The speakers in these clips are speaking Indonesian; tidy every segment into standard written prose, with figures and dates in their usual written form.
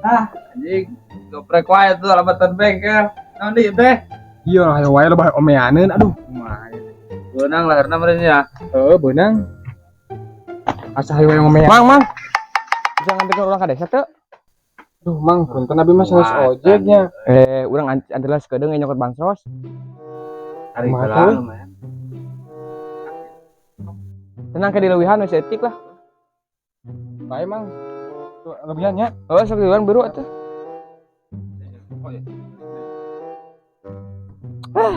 Anjing goprek wae tuh alabatan bengkel. Naon di teh? Iya lah wae lo bah omeaneun aduh. Kumaha. Beunang laharna meureun nya. Heeh beunang. Asa hayu yang omean. Mang. Bisa nganterin orang ka desa teu? Duh, Mang, punten abi mah sanes ojeknya. Urang anteurlah sekedeung nyokot bansos. Hari kelang mah. Tenang ke dileuwihan we etik lah. Bae, Mang. Tuh lebihannya. Oh, sok dileuwihan biru atuh.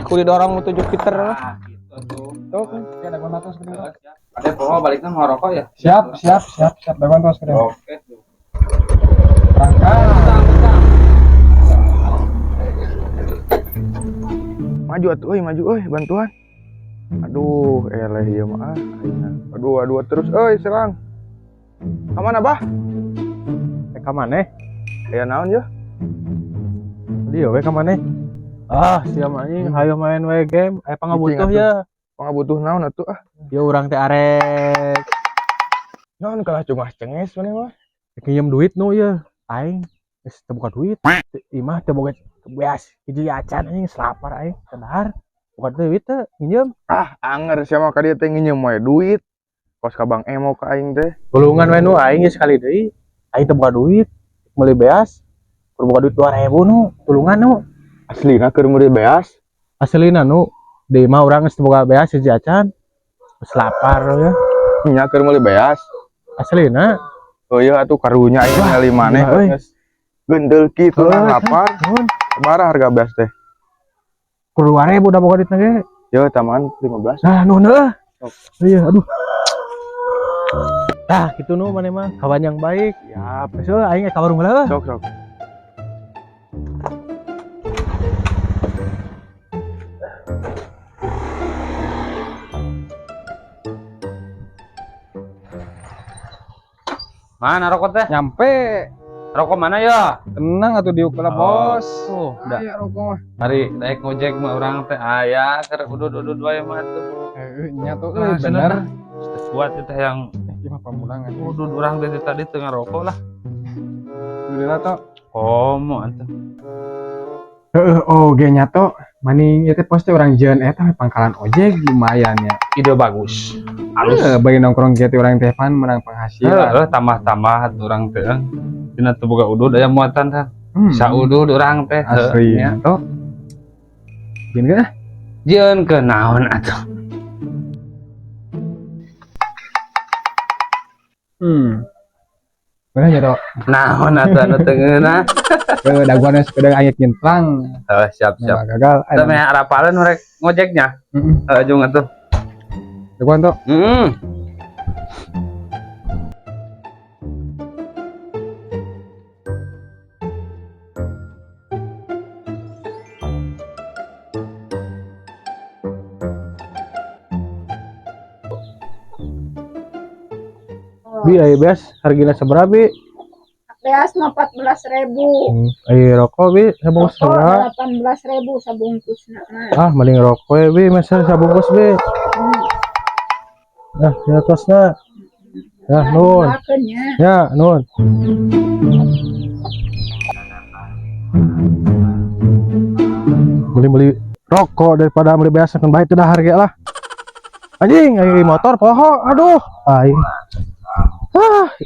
Kudu dorong tujuh Peter lah. Gitu tuh. Tuh kan, ada bantos kedua. Ada poho baliknya mau rokok ya? Siap. Ada bantos kedua. Oke tuh. Berangkat. Maju atuh maju bantuan. Aduh, eleh ieu mah ayeuna. Aduh terus serang. Ka mana, Bah? Ka maneh? Aya naon ya? Dieu we ka maneh? Siap anjing, hayu main we game. Pangabutuh ya. Pangabutuh naon atuh Ya urang teh arek naon kalah cungas cenges maneh mah. pinjem duit nu ya. Aing geus teu boga duit. Imah teu boga beas hiji acan anjing selapar aing sadar. Boga duit teh pinjem. Anger sia mah ka dieu teh nginjem we duit. Kos ka Bang Emo ka aing teh. Tulungan we nu aing geus sekali deui. Aing teu boga duit. Meuli beas. Keur boga duit 2000 nu, tulungan nu. Aslina keur meuli beas. Aslina nu di mah urang geus teu boga beas hiji acan. Geus lapar ya. Nya keur meuli beas. Aslina. Oh iya atuh karunya aing ngali maneh geus. Geundel kitu nang lapar. Sabaraha harga beas teh? Ku 2000 udah boga duit ge. Yo taman 15. Nuhun heuh. Iya, aduh. Gitu nu maneh mah kawan yang baik. Ya, besok aing ka warung heula. Sok. Mana rokok teh? Nyampe. Rokok mana ya? Tenang atuh diuk lah, Bos. Udah. Aya rokok mah. Hari naik ngojek mah urang teh aya keur udud-udud wae mah tuh. Nya tuh Bener. Buat itu yang Gimana pamulangan? udud urang dari tadi tengah rokok lah. Alhamdulillah toh. Komo atuh. Ge nya toh. Maning ieu teh pos teh urang jeun eta pangkalan ojek lumayan ya. Ide bagus. Halus. Bagi nongkrong kieu teh urang teh pan menang penghasilan. Tambah-tambah urang teh. Dina teu boga udud aya muatan tah. Saudud urang teh. Asli nya toh. Jeun ge? Jeun ke naon atuh. Bener ya toh. Naon atuh anu teu ngeunah. Daguanna sepeda aya nyentlang. Siap. Gagal. Teu meh harapalan rek ngojeknya. Jeung atuh. Daguan toh. Bi aya beas hargana sabaraha bi? Beas mah 14.000. Aya rokok bi sabungkus Rokok sabaraha? 18.000 sabungkusna. Mending rokok we bi masa sabungkus bi. Ya kosna. Ya nuhun. Ya nuhun. Beli rokok daripada beli beas kan baik teh dah harga lah. Anjing, aya motor poho. Aduh, aing.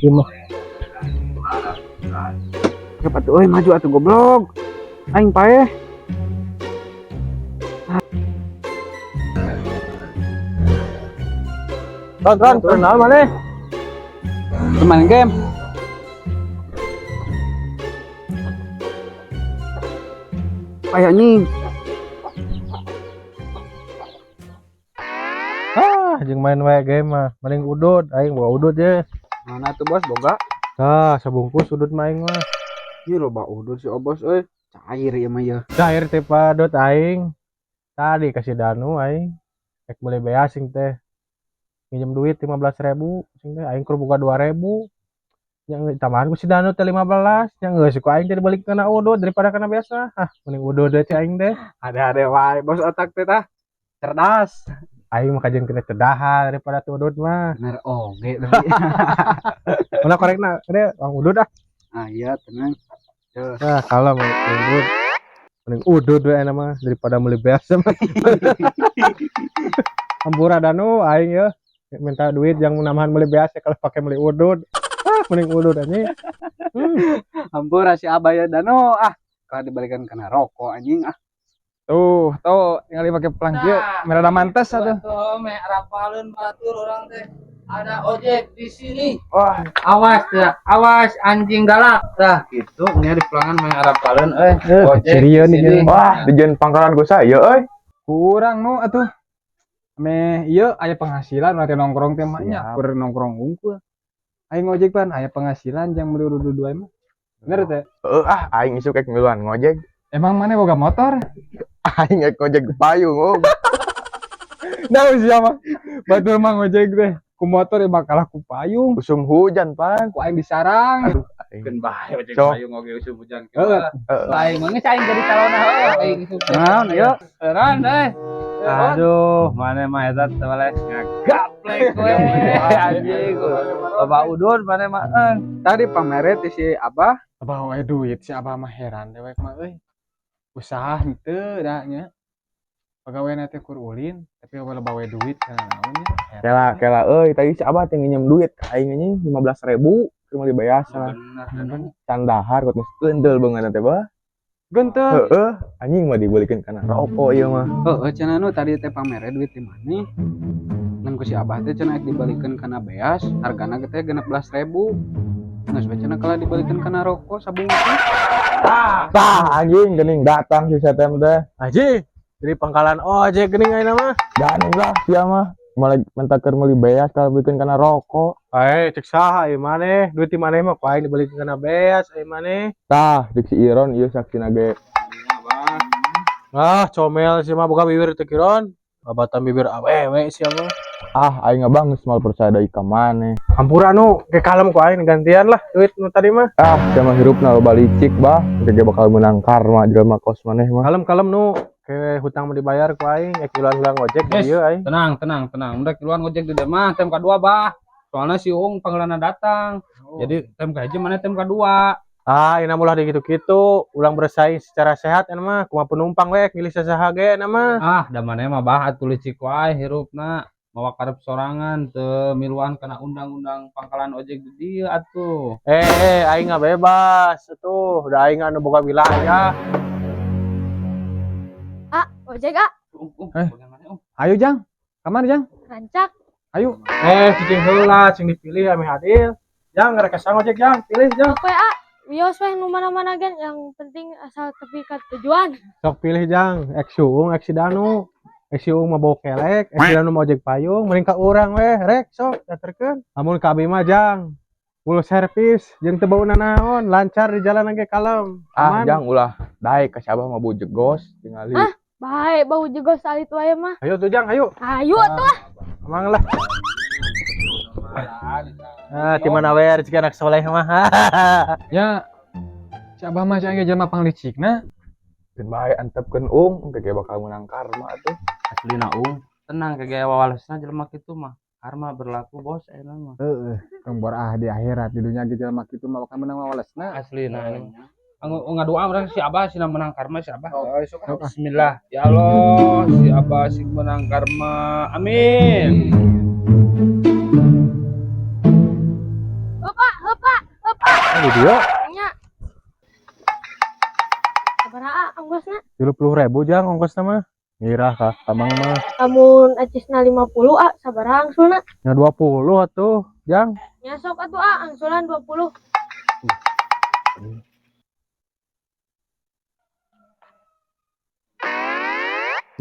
Ieu mah. Cepat maju atuh goblok. Aing paeh. Ron, kenal maneh? Main game. Aya anjing. Jeung main we game mah, mending udud, aing bawa udud ye. Mana tuh Bos boga? Sabungkus udud mah aing mah. Ieu loba udud si Obos euy. Cair ieu mah ieu. Cair teh padot aing. Tadi kasih danu aing. Rek beli beas sing teh. Minjem duit 15.000 sing teh aing keur boga 2.000. Yang tambahan ku si danu teh 15, yang geus ku aing teh balik kana udud daripada kana biasa. Mending udud teh aing teh. Ada wae Bos otak teh tah. Cerdas. Aing mah kajian kena tedaha daripada tu udud mah. Bener oge. Mana korekna? Ada Bang udud ah. Iya tenang. Nah, kalah mah udud. Mending udud we mah daripada meuli beas mah. Hampura danu aing ya minta duit yang nambahan meuli beas ya kalau pakai meuli udud. Mending udud anjing. Hampura si Abah ya Dano kalau dibalikan kena rokok anjing Tuh tinggal pakai pelang kieu merada mantes atuh. Tuh me rapaleun batur orang teh ada ojek di sini. Wah, Awas ya, awas anjing galak. Tah gitu nya di pelangan me rapaleun Cirian di sini. wah dijen pangkalan ku saya euy. Kurang nu atuh me ieu aya penghasilan nanti nongkrong teh mah nya Siap. kur nongkrong unggul aing ngojek pan aya penghasilan jang meuli dua mah bener teh Aing isuk ek miluan ngojek. emang mana boga motor Aing ek ngojek di payung. nah siapa batur mah ngojek teh ku motor ya bakal ku payung Usum hujan pan. ku aing disarang Keun bae ojek Sok. payung oge usum hujan. Heeh. Aing mah geus aing jadi calon aing isuk. Naon yuk. Heran Aduh, mana mah eta teh baleh gaplek we anjing. Bapak udun mana mah tadi pamere ti si Abah bawa wae duit si abah mah heran dewek mah euy usaha henteu da nya pagaweana teh kur ulin tapi bawa bawa duit kana naon nya Kela euy tadi si Abah teh nginjem duit ka aing anjing 15.000 keur meuli beas lah. bener. Can dahar kok geus keundel banget teh bah. genteu Heeh, anjing mah dibalikin kana rokok ieu mah. Heeh cenah nu tadi teh pamere duit di maneh. Ngan ku si Abah teh cenah dibalikeun kana beas, hargana ge teh 16.000. Geus bae cenah kala dibalikeun kana rokok sabungkus. Tah anjing geuning datang si Setem teh. Aji dari pangkalan ojek geuning ayeuna mah. Dan lah sia mah malah minta keur meuli beas kalau bikin kana rokok. Cek saha ieu maneh, duit di maneh mah ku aing dibalikin kana beas ieu maneh. Tah cek si Iron ieu saksina ge. Comel sih mah boga bibir teu kiron. Babatan bibir awewe sia mah. Aing abang geus mal percaya deui ka maneh. Hampura nu ke kalem ku aing gantian lah duit nu tadi mah. Sia mah hirupna loba licik bah, ge bakal menang karma jelema kos maneh mah. Kalem nu ke hutang mau dibayar ku aing ek hilang ojek Yes. ieu aing. Tenang. Udah keluar ngojek di mah tem kedua bah. Soalnya si Ung panggilanna datang. Jadi tem kahiji mana tem kedua. Ina mulah di gitu-gitu, ulang bersaing secara sehat ena mah kumaha penumpang we milih sasaha ge ena mah. Da mana mah bah atuh licik wae hirupna. Mawa karep sorangan teu miluan kana undang-undang pangkalan ojek di dieu atuh. Aing nggak bebas atuh, udah aing anu boga wilayah. Ojek ayo jang kamar jang rancak. ayo Cicing heula sing dipilih ame hadil. Jang ngerekes ojek jang, pilih jang. Oke wios weh nu mana-mana gen yang penting asal tepi ke tujuan. Sok pilih jang, ek suung, ek si Danu. Ek si Uung mah bau kelek, ek si Danu mau ojek payung, mending ka urang weh, rek sok daterkeun. Amun ka abi mah jang. Full service, jeung teu bauna naon, lancar di jalan ge kalem. Aman. Jang ulah daek ka si Abah mah bau jegos tingali. Baik bau juga salit wae mah. Ayo tuh jang, ayo. Ayo atuh. Emang lah. Di mana we rezeki anak soleh mah. ya si abah mah cenah jelema panglicikna Geun bae antepkeun Ung, ge bakal menang karma atuh. Aslina Ung, tenang kagaya wawalesna jelema kitu mah. Karma berlaku bos eta mah. Kang bor di akhirat di dunia ge jelema kitu mah bakal menang wawalesna Aslina. Ngadoa urang si Abah sina menang karma si Abah. Bismillah. Ya Allah, si Abah sing menang karma. Amin. Video Nya. Sabaraha ongkosna? 30.000 jang ongkosna mah. Mirah kah, amang mah. Lamun acisna 50 sabaraha angsulna? Nya 20 atuh, jang. Nya sok atuh angsulan 20.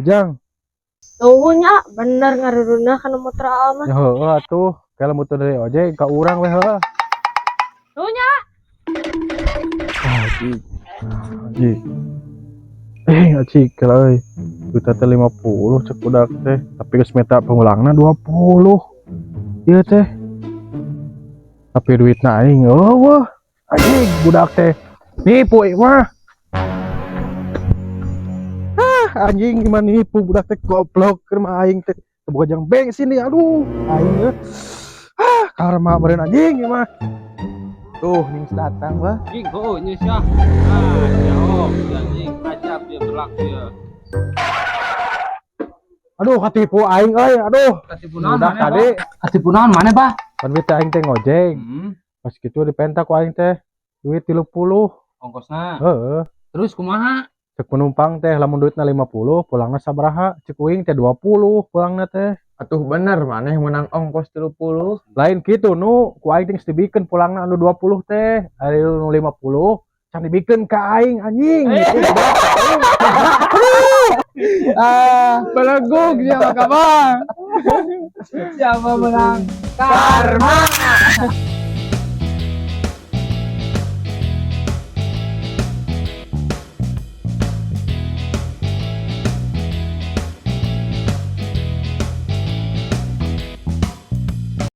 Jang. Nuhunnya bener ngaruruna kana motor mah. Ya heueuh atuh, kalau motor dari ojek ka urang we heueuh. Nuhunnya. Acik kalau euy. Juta teh 50 cek budak teh, tapi geus meta pengulangna 20. Ieu teh. Tapi duitna aing eueuh. Anjing budak teh. Nipu ieu mah. Anjing gimana nipu budak teh goblok keur mah aing teh boga jang bensin nih aduh aing karma meureun anjing ieu mah Tuh, ning datang wah. Ing, oh, nya sia. Ah, jauh, anjing, ajab dia berlaku ya. Aduh, katipu aing euy, aduh. Katipu naon Udah mana, tadi Katipu naon mana, Bah? kan we teh aing teh ngojek. Hmm, Pas gitu dipenta ku aing teh duit 30. ongkosna. Heeh. Terus kumaha? Cek penumpang teh lamun duitna 50, pulangna sabaraha? Cek uing teh 20 pulangna teh. Atuh bener maneh menang ongkos 30. Lain gitu nu, ku aing teh geus dibikeun pulangna anu 20 teh. Ari nu 50 can dibikeun ka aing anjing. Belegug siapa kabar? Siapa menang? Karma.